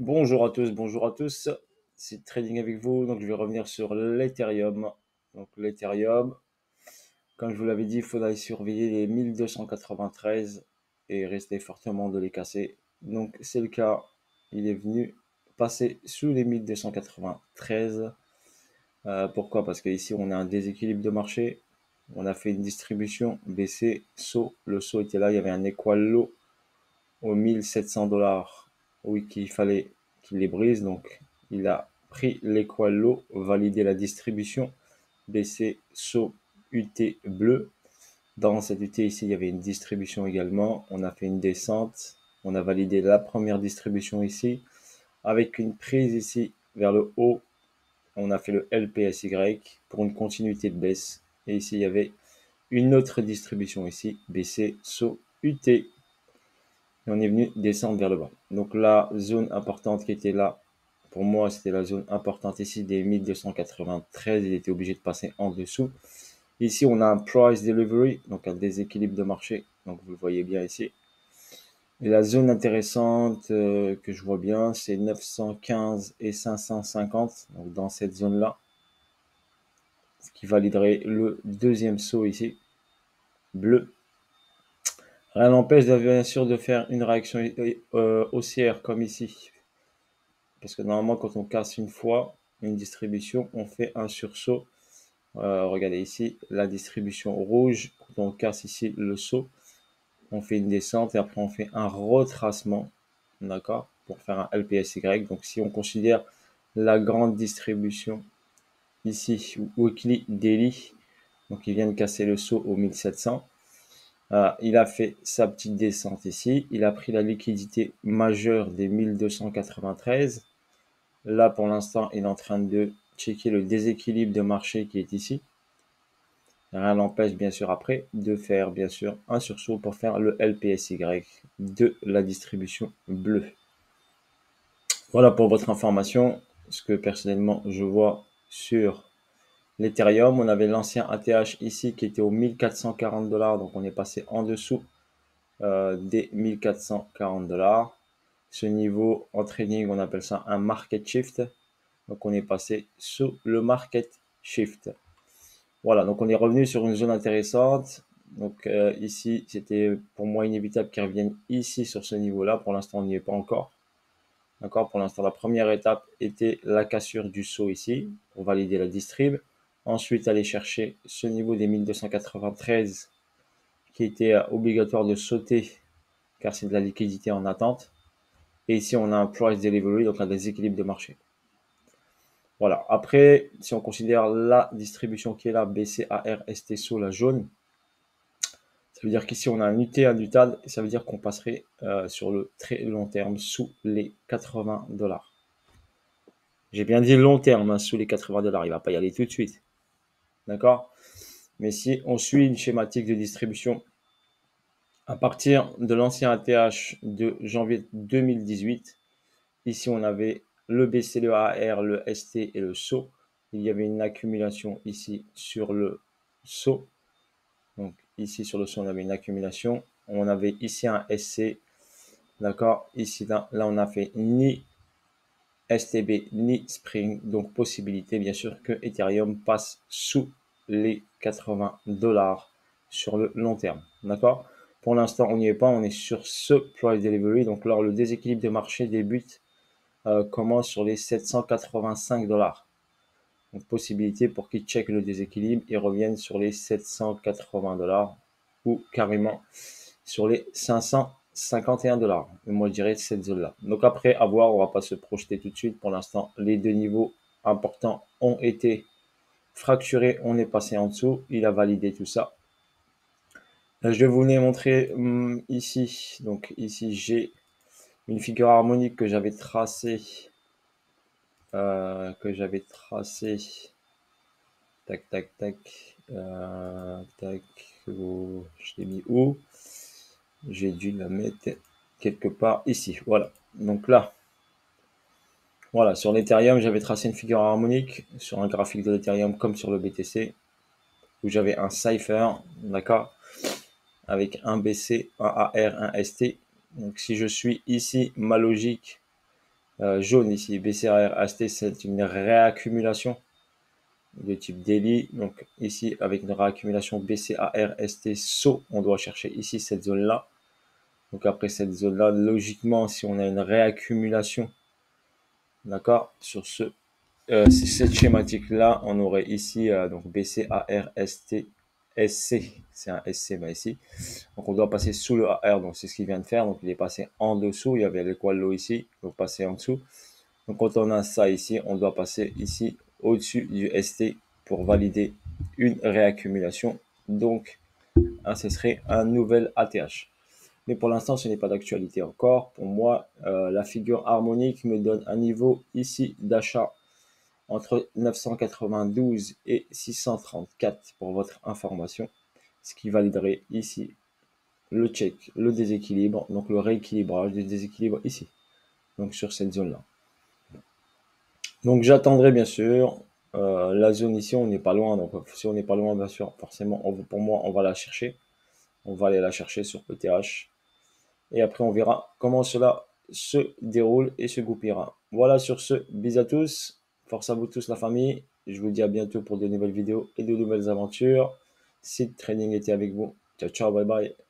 Bonjour à tous, c'est Trading avec vous. Donc je vais revenir sur l'Ethereum. Donc l'Ethereum, comme je vous l'avais dit, il faudra surveiller les 1293 et rester fortement de les casser. Donc c'est le cas, il est venu passer sous les 1293. Pourquoi? Parce qu'ici on a un déséquilibre de marché. On a fait une distribution baissée, saut. Le saut était là, il y avait un equal low aux 1700 $. Oui, qu'il fallait qu'il les brise. Donc, il a pris l'équal low, validé la distribution, baissé saut UT bleu. Dans cette UT ici, il y avait une distribution également. On a fait une descente. On a validé la première distribution ici. Avec une prise ici vers le haut, on a fait le LPSY pour une continuité de baisse. Et ici, il y avait une autre distribution ici, baissé saut UT. Et on est venu descendre vers le bas. Donc la zone importante qui était là, pour moi, c'était la zone importante ici des 1293. Il était obligé de passer en dessous. Ici, on a un price delivery, donc un déséquilibre de marché. Donc vous le voyez bien ici. Et la zone intéressante que je vois bien, c'est 915 et 550. Donc dans cette zone-là, ce qui validerait le deuxième saut ici, bleu. Rien n'empêche bien sûr de faire une réaction haussière comme ici. Parce que normalement, quand on casse une fois une distribution, on fait un sursaut. Regardez ici, la distribution rouge. Quand on casse ici le saut, on fait une descente et après on fait un retracement. D'accord? Pour faire un LPSY. Donc si on considère la grande distribution ici, Weekly Daily, donc il vient de casser le saut au 1700. Il a fait sa petite descente ici. Il a pris la liquidité majeure des 1293. Là, pour l'instant, il est en train de checker le déséquilibre de marché qui est ici. Rien n'empêche, bien sûr, après, de faire, bien sûr, un sursaut pour faire le LPSY de la distribution bleue. Voilà pour votre information, ce que personnellement, je vois sur l'Ethereum. On avait l'ancien ATH ici qui était aux 1440 $. Donc, on est passé en dessous des 1440 $. Ce niveau en trading, on appelle ça un market shift. Donc on est passé sous le market shift. Voilà, donc on est revenu sur une zone intéressante. Donc ici, c'était pour moi inévitable qu'ils reviennent ici sur ce niveau-là. Pour l'instant, on n'y est pas encore. D'accord, pour l'instant, la première étape était la cassure du saut ici pour valider la distrib. Ensuite, aller chercher ce niveau des 1293 qui était obligatoire de sauter car c'est de la liquidité en attente. Et ici, on a un price delivery, donc un déséquilibre de marché. Voilà. Après, si on considère la distribution qui est là, BCAR, STSO, la jaune, ça veut dire qu'ici on a un UT, un UTAD, et ça veut dire qu'on passerait sur le très long terme sous les 80 $. J'ai bien dit long terme, hein, sous les 80 $. Il ne va pas y aller tout de suite. D'accord? Mais si on suit une schématique de distribution à partir de l'ancien ATH de janvier 2018, ici on avait le BC, le AR, le ST et le SO. Il y avait une accumulation ici sur le SO. Donc ici sur le SO, on avait une accumulation. On avait ici un SC. D'accord? Ici, là, on a fait ni STB ni Spring. Donc possibilité, bien sûr, que Ethereum passe sous les 80 $ sur le long terme. D'accord? Pour l'instant, on n'y est pas. On est sur ce price delivery. Donc là, le déséquilibre de marché débute commence sur les 785 $. Donc possibilité pour qu'ils checkent le déséquilibre et reviennent sur les 780 $ ou carrément sur les 551 $. Et moi je dirais cette zone-là. Donc après, à voir, on va pas se projeter tout de suite. Pour l'instant, les deux niveaux importants ont été fracturés. On est passé en dessous. Il a validé tout ça. Je vais vous les montrer ici. Donc ici, j'ai une figure harmonique que j'avais tracée. Tac, tac, tac. Tac. Oh, je l'ai mis où? J'ai dû la mettre quelque part ici. Voilà. Donc là, voilà, sur l'Ethereum, j'avais tracé une figure harmonique sur un graphique de l'Ethereum comme sur le BTC, où j'avais un cipher, d'accord, avec un BC, un AR, un ST. Donc si je suis ici ma logique jaune ici, BCAR-ST, c'est une réaccumulation de type daily. Donc ici, avec une réaccumulation BCAR-ST SO, on doit chercher ici cette zone-là. Donc après cette zone-là, logiquement, si on a une réaccumulation, d'accord, sur cette schématique-là, on aurait ici donc BCARST SC, c'est un SC mais ici. Donc on doit passer sous le AR, donc c'est ce qu'il vient de faire. Donc il est passé en dessous, il y avait l'équal low ici, donc passer en dessous. Donc quand on a ça ici, on doit passer ici au-dessus du ST pour valider une réaccumulation. Donc ce serait un nouvel ATH. Mais pour l'instant, ce n'est pas d'actualité encore. Pour moi, la figure harmonique me donne un niveau ici d'achat entre 992 et 634 pour votre information, ce qui validerait ici le check, le déséquilibre, donc le rééquilibrage du déséquilibre ici, donc sur cette zone-là. Donc j'attendrai bien sûr la zone ici, on n'est pas loin, donc si on n'est pas loin, bien sûr, forcément, pour moi, on va la chercher. On va aller la chercher sur ETH. Et après, on verra comment cela se déroule et se goupillera. Voilà, sur ce, bisous à tous. Force à vous tous, la famille. Je vous dis à bientôt pour de nouvelles vidéos et de nouvelles aventures. Seed Trading était avec vous. Ciao, ciao, bye bye.